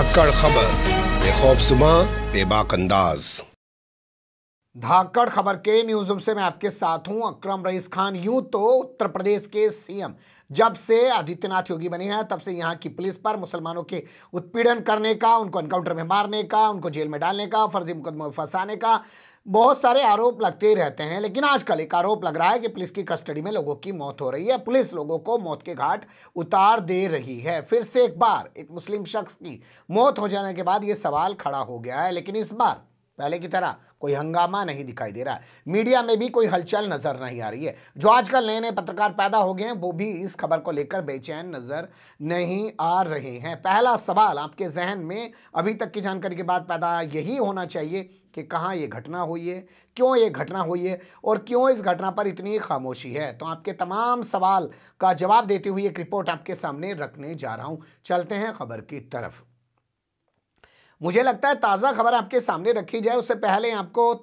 धाकड़ खबर, बेखौफसुमा बेबाक अंदाज। धाकड़ खबर के न्यूज रूम से मैं आपके साथ हूं अकरम रईस खान। यूं तो उत्तर प्रदेश के सीएम जब से आदित्यनाथ योगी बने हैं तब से यहां की पुलिस पर मुसलमानों के उत्पीड़न करने का, उनको एनकाउंटर में मारने का, उनको जेल में डालने का, फर्जी मुकदमों में फंसाने का बहुत सारे आरोप लगते ही रहते हैं। लेकिन आजकल एक आरोप लग रहा है कि पुलिस की कस्टडी में लोगों की मौत हो रही है, पुलिस लोगों को मौत के घाट उतार दे रही है। फिर से एक बार एक मुस्लिम शख्स की मौत हो जाने के बाद यह सवाल खड़ा हो गया है। लेकिन इस बार पहले की तरह कोई हंगामा नहीं दिखाई दे रहा है, मीडिया में भी कोई हलचल नजर नहीं आ रही है। जो आजकल नए नए पत्रकार पैदा हो गए हैं वो भी इस खबर को लेकर बेचैन नजर नहीं आ रहे हैं। पहला सवाल आपके जहन में अभी तक की जानकारी के बाद पैदा यही होना चाहिए कि कहाँ ये घटना हुई है, क्यों ये घटना हुई है और क्यों इस घटना पर इतनी खामोशी है। तो आपके तमाम सवाल का जवाब देते हुए एक रिपोर्ट आपके सामने रखने जा रहा हूं। चलते हैं खबर की तरफ। मुझे लगता है ताज़ा खबर आपके सामने रखी जाए उससे पहले आपको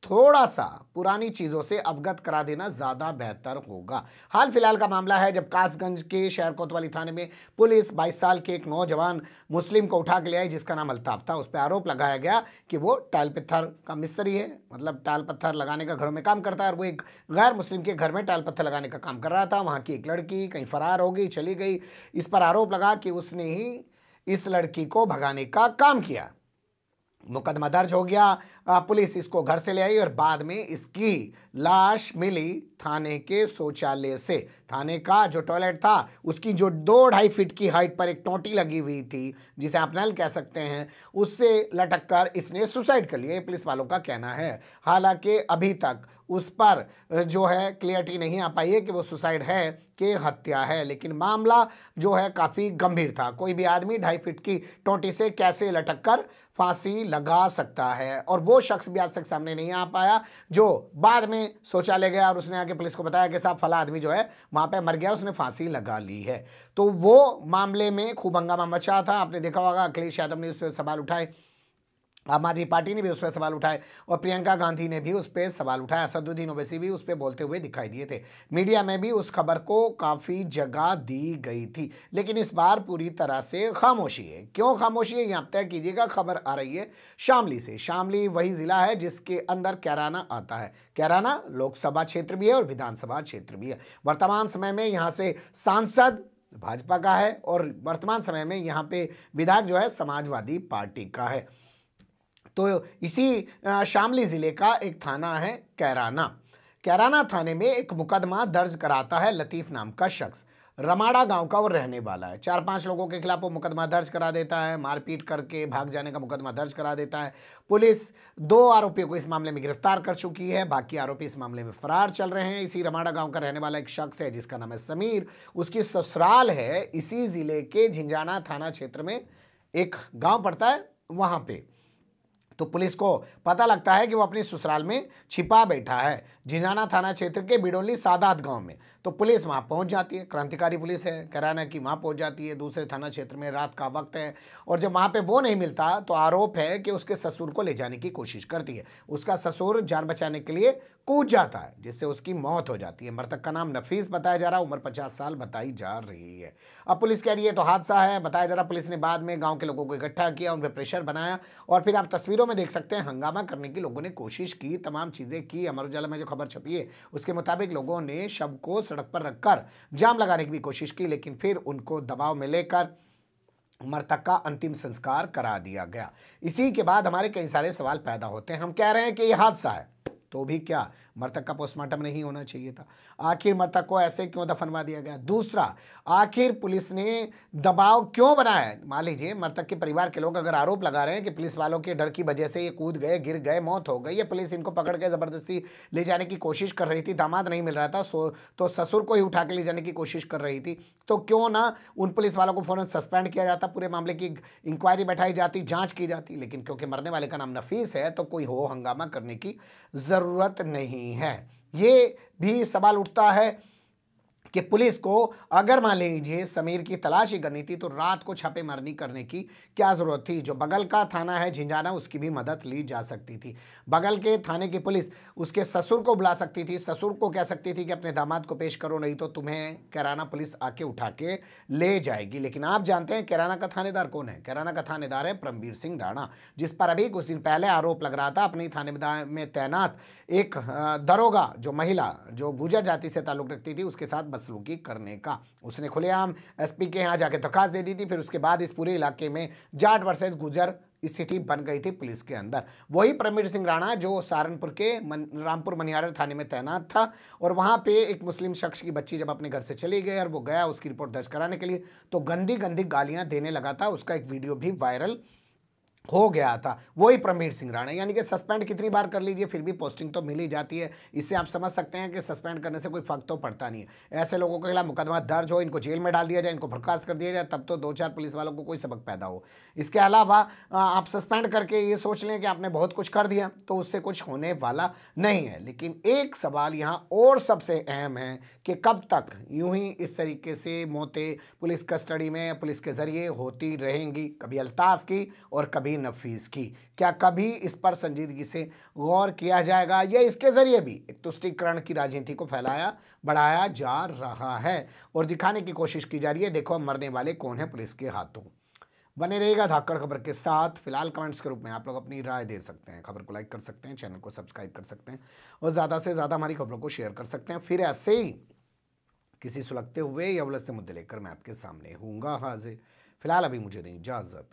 थोड़ा सा पुरानी चीज़ों से अवगत करा देना ज़्यादा बेहतर होगा। हाल फिलहाल का मामला है जब कासगंज के शहर कोतवाली थाने में पुलिस 22 साल के एक नौजवान मुस्लिम को उठा के ले आई जिसका नाम अल्ताफ था। उस पर आरोप लगाया गया कि वो टाइल पत्थर का मिस्त्री है, मतलब टाइल पत्थर लगाने का घरों में काम करता है और वो एक गैर मुस्लिम के घर में टाइल पत्थर लगाने का काम कर रहा था। वहाँ की एक लड़की कहीं फरार हो गई, चली गई। इस पर आरोप लगा कि उसने ही इस लड़की को भगाने का काम किया। मुकदमा दर्ज हो गया, पुलिस इसको घर से ले आई और बाद में इसकी लाश मिली थाने के शौचालय से। थाने का जो टॉयलेट था उसकी जो 2-2.5 फीट की हाइट पर एक टोंटी लगी हुई थी, जिसे आप नल कह सकते हैं, उससे लटक कर इसने सुसाइड कर लिया, पुलिस वालों का कहना है। हालांकि अभी तक उस पर जो है क्लियरिटी नहीं आ पाई है कि वो सुसाइड है कि हत्या है। लेकिन मामला जो है काफ़ी गंभीर था। कोई भी आदमी 2.5 फीट की टोंटी से कैसे लटक कर फांसी लगा सकता है, और वो शख्स भी आज तक सामने नहीं आ पाया जो बाद में शौचालय गया और उसने आके पुलिस को बताया कि साहब फला आदमी जो है वहां पे मर गया, उसने फांसी लगा ली है। तो वो मामले में खूब हंगामा मचा था। आपने देखा होगा अखिलेश यादव ने उस पर सवाल उठाए, आम आदमी पार्टी ने भी उस पर सवाल उठाए और प्रियंका गांधी ने भी उस पर सवाल उठाया। असदुद्दीन ओवैसी भी उस पर बोलते हुए दिखाई दिए थे। मीडिया में भी उस खबर को काफ़ी जगह दी गई थी, लेकिन इस बार पूरी तरह से खामोशी है। क्यों खामोशी है ये आप तय कीजिएगा। खबर आ रही है शामली से। शामली वही ज़िला है जिसके अंदर कैराना आता है। कैराना लोकसभा क्षेत्र भी है और विधानसभा क्षेत्र भी है। वर्तमान समय में यहाँ से सांसद भाजपा का है और वर्तमान समय में यहाँ पे विधायक जो है समाजवादी पार्टी का है। तो इसी शामली ज़िले का एक थाना है कैराना। कैराना थाने में एक मुकदमा दर्ज कराता है लतीफ़ नाम का शख्स। रमाड़ा गांव का वो रहने वाला है। 4-5 लोगों के खिलाफ वो मुकदमा दर्ज करा देता है, मारपीट करके भाग जाने का मुकदमा दर्ज करा देता है। पुलिस 2 आरोपियों को इस मामले में गिरफ्तार कर चुकी है, बाकी आरोपी इस मामले में फरार चल रहे हैं। इसी रमाड़ा गांव का रहने वाला एक शख्स है जिसका नाम है समीर। उसकी ससुराल है इसी ज़िले के झिंझाना थाना क्षेत्र में, एक गाँव पड़ता है वहाँ पर। तो पुलिस को पता लगता है कि वो अपनी ससुराल में छिपा बैठा है झिंझाना थाना क्षेत्र के बिडोली सादात गांव में। तो पुलिस वहां पहुंच जाती है, क्रांतिकारी पुलिस है कैराना की, वहां पहुंच जाती है। दूसरे थाना क्षेत्र में रात का वक्त है और जब वहां पे वो नहीं मिलता तो आरोप है कि उसके ससुर को ले जाने की कोशिश करती है। उसका ससुर जान बचाने के लिए कूद जाता है जिससे उसकी मौत हो जाती है। मृतक का नाम नफीस बताया जा रहा है, उम्र 50 साल बताई जा रही है। अब पुलिस कह रही है तो हादसा है बताया जा रहा। पुलिस ने बाद में गाँव के लोगों को इकट्ठा किया, उन पर प्रेशर बनाया और फिर आप तस्वीरों में देख सकते हैं हंगामा करने की लोगों ने कोशिश की, तमाम चीज़ें की। अमर उजाला में जो खबर छपी है उसके मुताबिक लोगों ने शव को सड़क पर रखकर जाम लगाने की भी कोशिश की, लेकिन फिर उनको दबाव में लेकर मृतक का अंतिम संस्कार करा दिया गया। इसी के बाद हमारे कई सारे सवाल पैदा होते हैं। हम कह रहे हैं कि यह हादसा है तो भी क्या मृतक का पोस्टमार्टम नहीं होना चाहिए था? आखिर मृतक को ऐसे क्यों दफनवा दिया गया? दूसरा, आखिर पुलिस ने दबाव क्यों बनाया? मान लीजिए मृतक के परिवार के लोग अगर आरोप लगा रहे हैं कि पुलिस वालों के डर की वजह से ये कूद गए, गिर गए, मौत हो गई, या पुलिस इनको पकड़ के ज़बरदस्ती ले जाने की कोशिश कर रही थी, दामाद नहीं मिल रहा था तो ससुर को ही उठा के ले जाने की कोशिश कर रही थी, तो क्यों ना उन पुलिस वालों को फ़ौरन सस्पेंड किया जाता, पूरे मामले की इंक्वायरी बैठाई जाती, जाँच की जाती। लेकिन क्योंकि मरने वाले का नाम नफीस है तो कोई हो हंगामा करने की ज़रूरत नहीं है। ये भी सवाल उठता है कि पुलिस को अगर मान लीजिए समीर की तलाशी करनी थी तो रात को छापेमारी करने की क्या जरूरत थी। जो बगल का थाना है झिंझाना, उसकी भी मदद ली जा सकती थी। बगल के थाने की पुलिस उसके ससुर को बुला सकती थी, ससुर को कह सकती थी कि अपने दामाद को पेश करो, नहीं तो तुम्हें कैराना पुलिस आके उठा के ले जाएगी। लेकिन आप जानते हैं कैराना का थानेदार कौन है? कैराना का थानेदार है परमवीर सिंह राणा, जिस पर अभी कुछ दिन पहले आरोप लग रहा था अपनी थाने में तैनात एक दरोगा, जो महिला जो गुर्जर जाति से ताल्लुक रखती थी, उसके साथ बदसलूकी करने का। उसने खुलेआम एसपी के यहाँ जाके दरखास्त दे दी थी। फिर उसके बाद इस पूरे इलाके में जाट वर्सेस गुर्जर स्थिति बन गई थी पुलिस के अंदर। वही परमवीर सिंह राणा जो सहारनपुर के रामपुर मनिहारा थाने में तैनात था, और वहां पे एक मुस्लिम शख्स की बच्ची जब अपने घर से चली गई और वो गया उसकी रिपोर्ट दर्ज कराने के लिए, तो गंदी गंदी गालियां देने लगा था। उसका एक वीडियो भी वायरल हो गया था, वही परमवीर सिंह राणा। यानी कि सस्पेंड कितनी बार कर लीजिए फिर भी पोस्टिंग तो मिल ही जाती है। इससे आप समझ सकते हैं कि सस्पेंड करने से कोई फर्क तो पड़ता नहीं है। ऐसे लोगों के खिलाफ मुकदमा दर्ज हो, इनको जेल में डाल दिया जाए, इनको बर्खास्त कर दिया जाए, तब तो 2-4 पुलिस वालों को कोई सबक पैदा हो। इसके अलावा आप सस्पेंड करके ये सोच लें कि आपने बहुत कुछ कर दिया, तो उससे कुछ होने वाला नहीं है। लेकिन एक सवाल यहाँ और सबसे अहम है कि कब तक यूं ही इस तरीके से मौतें पुलिस कस्टडी में पुलिस के जरिए होती रहेंगी? कभी अल्ताफ की और कभी नफीस की। क्या कभी इस पर संजीदगी से गौर किया जाएगा, या इसके जरिए भी एक तुष्टीकरण की राजनीति को फैलाया बढ़ाया जा रहा है और दिखाने की कोशिश की जा रही है, देखो मरने वाले कौन है पुलिस के हाथों। बने रहेगा धाकड़ खबर के साथ। फिलहाल कमेंट्स के रूप में आप लोग अपनी राय दे सकते हैं, खबर को लाइक कर सकते हैं, चैनल को सब्सक्राइब कर सकते हैं और ज़्यादा से ज़्यादा हमारी खबरों को शेयर कर सकते हैं। फिर ऐसे ही किसी सुलगते हुए या उलझते मुद्दे लेकर मैं आपके सामने हूँगा हाजिर। फिलहाल अभी मुझे दें इजाज़त।